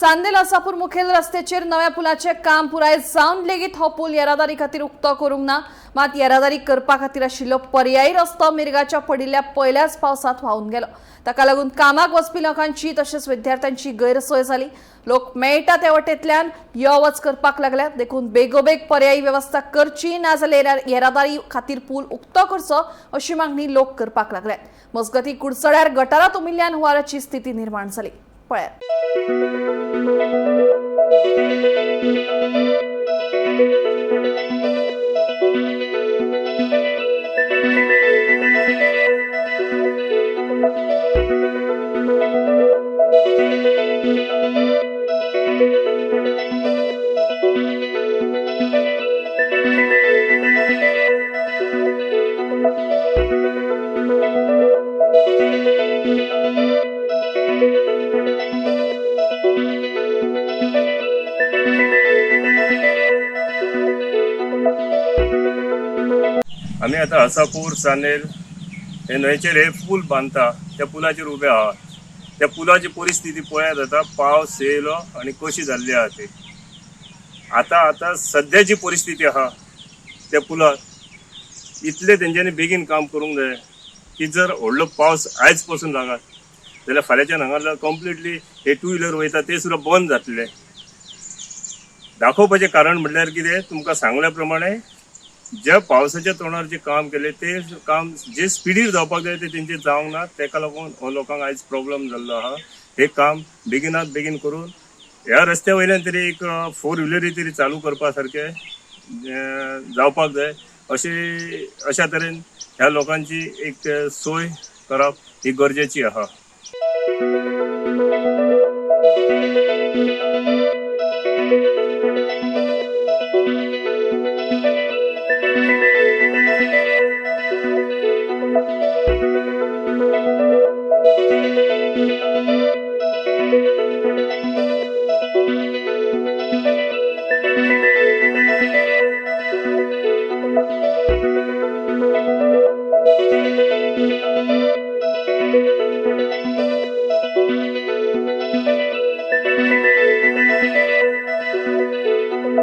चांदेल आसापूर मुखेल रस्त्याचेर नव्या पुलाचे काम पुराय जावन लेगीत हो पूल येरादारी खातीर उक्तो करूंक ना। मात येरादारी करपा खातीर आशिल्लो पर्यायी रस्तो मिरगाच्या पडिल्ल्या पयल्याच पावसात व्हांवून गेलो। ताका लागून कामाक वचपी लोकांची तशेंच विद्यार्थ्यांची गैरसोय जाली। लोक मेळटा त्या वटेंतल्यान यो वच करपाक लागल्यात। देखून बेगोबेग पर्यायी वेवस्था करची ना जाल्यार येरादारी खातीर पूल उक्तो करचो अशी मागणी लोक करपाक लागल्यात। मजगतीं कुडचड्यार गटारांत उमिल्ल्यान हुंवाराची स्थिती निर्माण जाली। पळयात। आम्ही आता आसापूर चांदेल हे न्हंयचेर हे पूल बांधता त्या पुलाचेर उबे आहात। त्या पुलाची परिस्थिती पळयात आता पावस येयलो आणि कशी जाल्ली आहा ती। आता सध्याची परिस्थिती आहा त्या पुलार इतले तेंच्यांनी बेगीन काम करूंक जाय की जर व्हडलो पावस आयज पासून लागत जाल्यार फाल्यांच्यान हांगा कंप्लिटली हे टू व्हिलर वयता ते सुद्दां बंद जातले। दाखोवपाचें कारण म्हटल्यार कितें, तुमकां सांगल्या प्रमाणे ज्या पावसाच्या तोंडार जे काम केले ते काम जे स्पिडीर जावपाक जाय ते तेंचे जावंक ना। तेका लागून हो लोकांक आयज प्रॉब्लेम जाल्लो आहा। हे काम बेगिनात बेगीन करून ह्या रस्त्या वयल्यान तरी एक 4 व्हिलरी तरी चालू करपा सारखे जावपाक जाय। अशा तरेन ह्या लोकांची एक सोय करप ही गरजेची आहा।